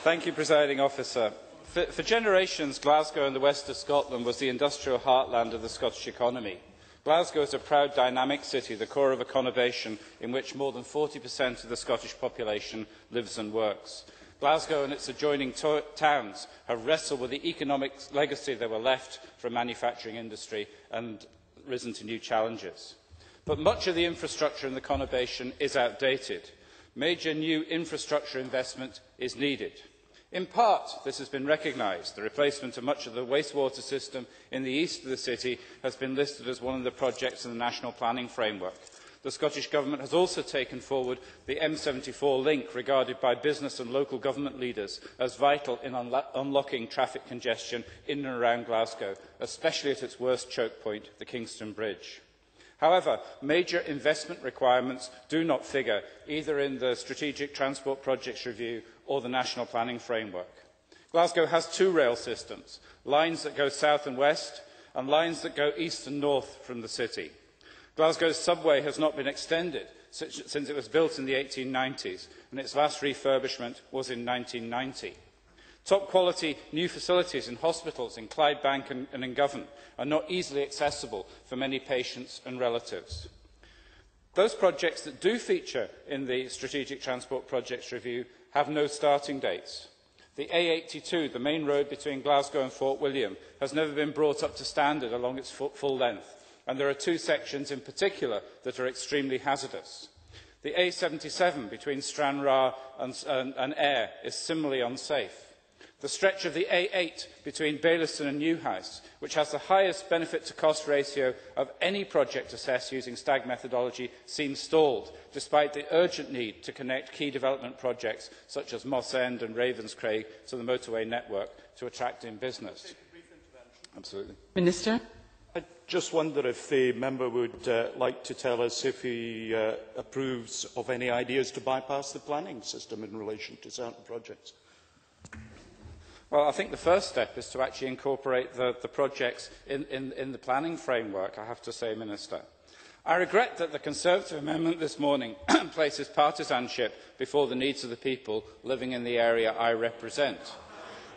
Thank you, Presiding Officer. For generations, Glasgow and the west of Scotland was the industrial heartland of the Scottish economy. Glasgow is a proud, dynamic city, the core of a conurbation in which more than 40% of the Scottish population lives and works. Glasgow and its adjoining towns have wrestled with the economic legacy that were left from manufacturing industry and risen to new challenges. But much of the infrastructure in the conurbation is outdated. Major new infrastructure investment is needed. In part, this has been recognised. The replacement of much of the wastewater system in the east of the city has been listed as one of the projects in the National Planning Framework. The Scottish Government has also taken forward the M74 link, regarded by business and local government leaders as vital in unlocking traffic congestion in and around Glasgow, especially at its worst choke point, the Kingston Bridge. However, major investment requirements do not figure either in the Strategic Transport Projects Review or the National Planning Framework. Glasgow has two rail systems, lines that go south and west and lines that go east and north from the city. Glasgow's subway has not been extended since it was built in the 1890s, and its last refurbishment was in 1990. Top-quality new facilities in hospitals in Clydebank and in Govan are not easily accessible for many patients and relatives. Those projects that do feature in the Strategic Transport Projects Review have no starting dates. The A82, the main road between Glasgow and Fort William, has never been brought up to standard along its full length, and there are two sections in particular that are extremely hazardous. The A77 between Stranraer and Ayr is similarly unsafe. The stretch of the A8 between Bayliston and Newhouse, which has the highest benefit-to-cost ratio of any project assessed using STAG methodology, seems stalled, despite the urgent need to connect key development projects such as Moss End and Ravenscraig to the motorway network to attract in business. Absolutely. Minister. I just wonder if the member would like to tell us if he approves of any ideas to bypass the planning system in relation to certain projects. Well, I think the first step is to actually incorporate the projects in the planning framework, I have to say, Minister. I regret that the Conservative amendment this morning places partisanship before the needs of the people living in the area I represent.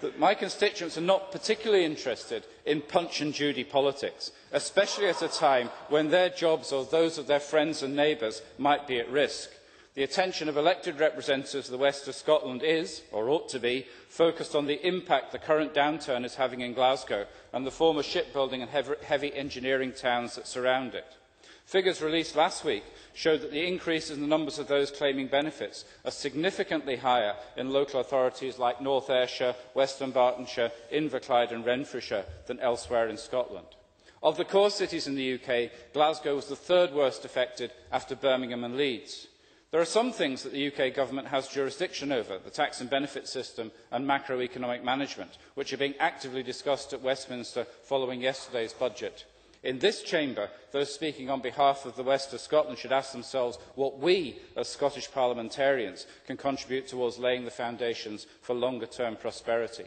That my constituents are not particularly interested in Punch and Judy politics, especially at a time when their jobs or those of their friends and neighbours might be at risk. The attention of elected representatives of the west of Scotland is, or ought to be, focused on the impact the current downturn is having in Glasgow and the former shipbuilding and heavy engineering towns that surround it. Figures released last week showed that the increases in the numbers of those claiming benefits are significantly higher in local authorities like North Ayrshire, Western Bartonshire, Inverclyde and Renfrewshire than elsewhere in Scotland. Of the core cities in the UK, Glasgow was the third worst affected after Birmingham and Leeds. There are some things that the UK Government has jurisdiction over, the tax and benefit system and macroeconomic management, which are being actively discussed at Westminster following yesterday's budget. In this chamber, those speaking on behalf of the west of Scotland should ask themselves what we, as Scottish parliamentarians, can contribute towards laying the foundations for longer-term prosperity.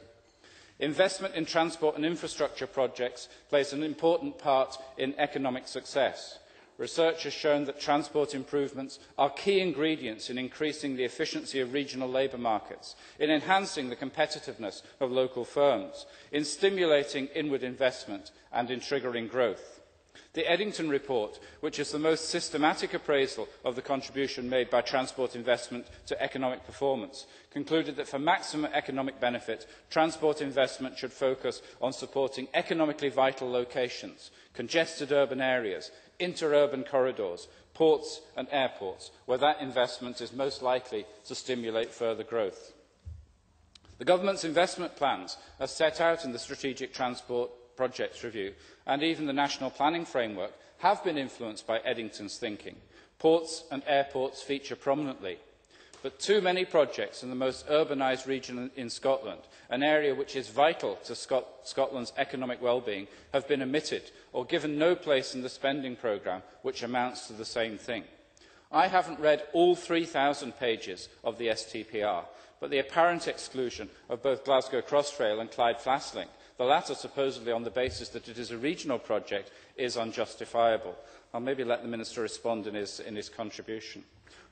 Investment in transport and infrastructure projects plays an important part in economic success. Research has shown that transport improvements are key ingredients in increasing the efficiency of regional labour markets, in enhancing the competitiveness of local firms, in stimulating inward investment and in triggering growth. The Eddington report, which is the most systematic appraisal of the contribution made by transport investment to economic performance, concluded that for maximum economic benefit, transport investment should focus on supporting economically vital locations, congested urban areas, interurban corridors, ports and airports, where that investment is most likely to stimulate further growth. The Government's investment plans, as set out in the Strategic Transport Projects Review and even the National Planning Framework, have been influenced by Eddington's thinking. Ports and airports feature prominently. But too many projects in the most urbanised region in Scotland, an area which is vital to Scotland's economic well-being, have been omitted or given no place in the spending programme, which amounts to the same thing. I haven't read all 3,000 pages of the STPR, but the apparent exclusion of both Glasgow Crossrail and Clyde Flashlink The latter, supposedly on the basis that it is a regional project, is unjustifiable. I'll maybe let the Minister respond in his contribution.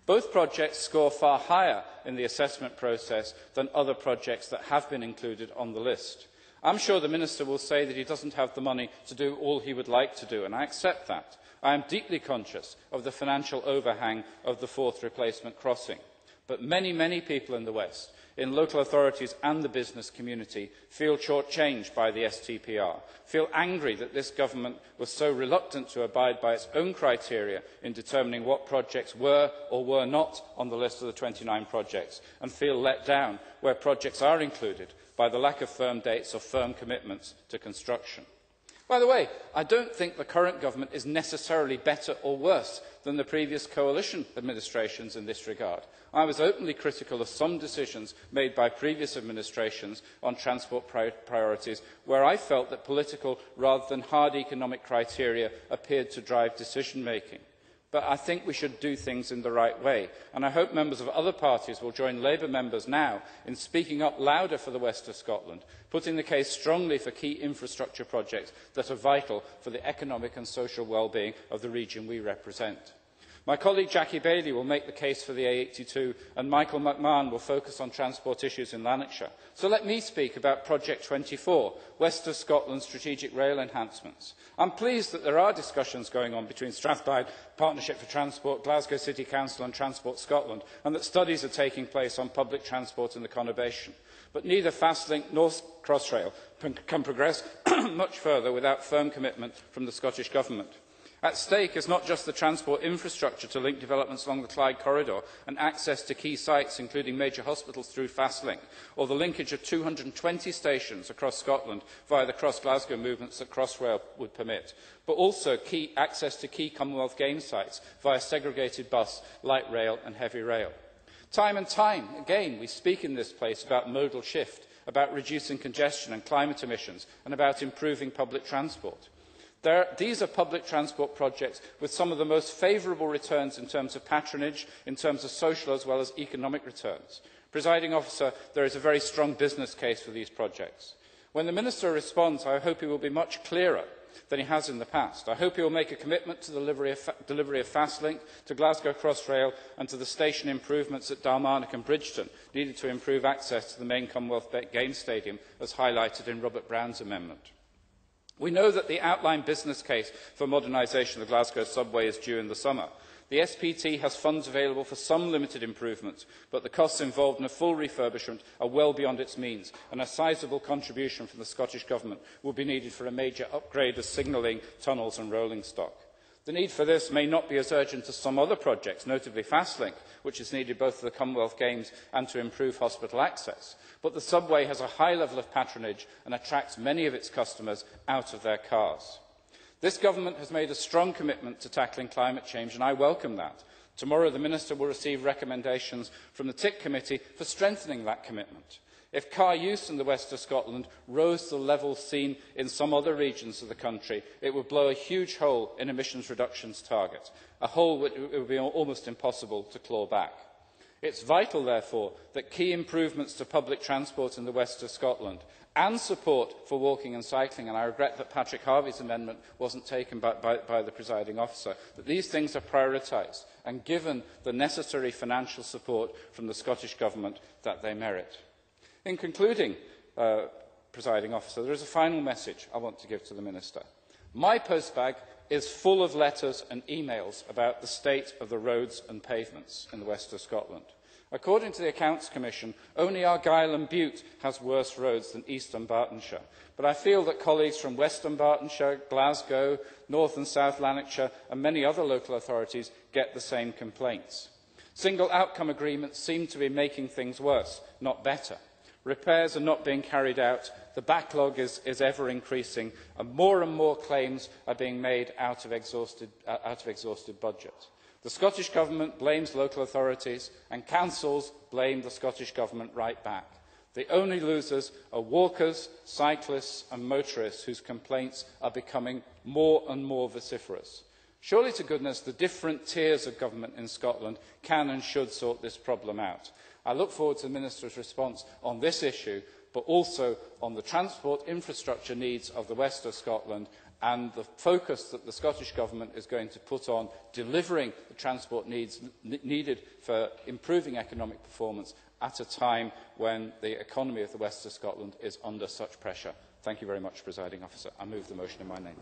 Both projects score far higher in the assessment process than other projects that have been included on the list. I'm sure the Minister will say that he doesn't have the money to do all he would like to do, and I accept that. I am deeply conscious of the financial overhang of the fourth replacement crossing. But many people in the West, in local authorities and the business community, feel shortchanged by the STPR, feel angry that this government was so reluctant to abide by its own criteria in determining what projects were or were not on the list of the 29 projects, and feel let down where projects are included by the lack of firm dates or firm commitments to construction. By the way, I don't think the current government is necessarily better or worse than the previous coalition administrations in this regard. I was openly critical of some decisions made by previous administrations on transport priorities where I felt that political rather than hard economic criteria appeared to drive decision-making. But I think we should do things in the right way, and I hope members of other parties will join Labour members now in speaking up louder for the West of Scotland, putting the case strongly for key infrastructure projects that are vital for the economic and social well-being of the region we represent. My colleague Jackie Bailey will make the case for the A82 and Michael McMahon will focus on transport issues in Lanarkshire. So let me speak about Project 24, West of Scotland Strategic Rail Enhancements. I'm pleased that there are discussions going on between Strathclyde Partnership for Transport, Glasgow City Council and Transport Scotland, and that studies are taking place on public transport in the conurbation. But neither Fastlink nor Crossrail can progress much further without firm commitment from the Scottish Government. At stake is not just the transport infrastructure to link developments along the Clyde corridor and access to key sites, including major hospitals through Fastlink, or the linkage of 220 stations across Scotland via the cross-Glasgow movements that Crossrail would permit, but also access to key Commonwealth Games sites via segregated bus, light rail and heavy rail. Time and time again, we speak in this place about modal shift, about reducing congestion and climate emissions, and about improving public transport. These are public transport projects with some of the most favourable returns in terms of patronage, in terms of social as well as economic returns. Presiding officer, there is a very strong business case for these projects. When the Minister responds, I hope he will be much clearer than he has in the past. I hope he will make a commitment to the delivery of Fastlink, to Glasgow Crossrail and to the station improvements at Dalmarnock and Bridgeton, needed to improve access to the main Commonwealth Games Stadium, as highlighted in Robert Brown's amendment. We know that the outline business case for modernisation of the Glasgow subway is due in the summer. The SPT has funds available for some limited improvements, but the costs involved in a full refurbishment are well beyond its means, and a sizeable contribution from the Scottish Government will be needed for a major upgrade of signalling, tunnels and rolling stock. The need for this may not be as urgent as some other projects, notably Fastlink, which is needed both for the Commonwealth Games and to improve hospital access. But the subway has a high level of patronage and attracts many of its customers out of their cars. This government has made a strong commitment to tackling climate change, and I welcome that. Tomorrow, the Minister will receive recommendations from the TIC Committee for strengthening that commitment. If car use in the west of Scotland rose to the level seen in some other regions of the country, it would blow a huge hole in emissions reductions targets, a hole which it would be almost impossible to claw back. It's vital, therefore, that key improvements to public transport in the west of Scotland and support for walking and cycling, and I regret that Patrick Harvey's amendment wasn't taken by the presiding officer, that these things are prioritised and given the necessary financial support from the Scottish Government that they merit. In concluding, presiding officer, there is a final message I want to give to the Minister. My postbag is full of letters and emails about the state of the roads and pavements in the west of Scotland. According to the Accounts Commission, only Argyll and Bute has worse roads than East Dunbartonshire. But I feel that colleagues from West Dunbartonshire, Glasgow, North and South Lanarkshire and many other local authorities get the same complaints. Single outcome agreements seem to be making things worse, not better. Repairs are not being carried out, the backlog is ever increasing, and more claims are being made out of exhausted budget. The Scottish Government blames local authorities, and councils blame the Scottish Government right back. The only losers are walkers, cyclists and motorists whose complaints are becoming more and more vociferous. Surely to goodness, the different tiers of government in Scotland can and should sort this problem out. I look forward to the Minister's response on this issue, but also on the transport infrastructure needs of the West of Scotland and the focus that the Scottish Government is going to put on delivering the transport needs needed for improving economic performance at a time when the economy of the West of Scotland is under such pressure. Thank you very much, Presiding Officer. I move the motion in my name.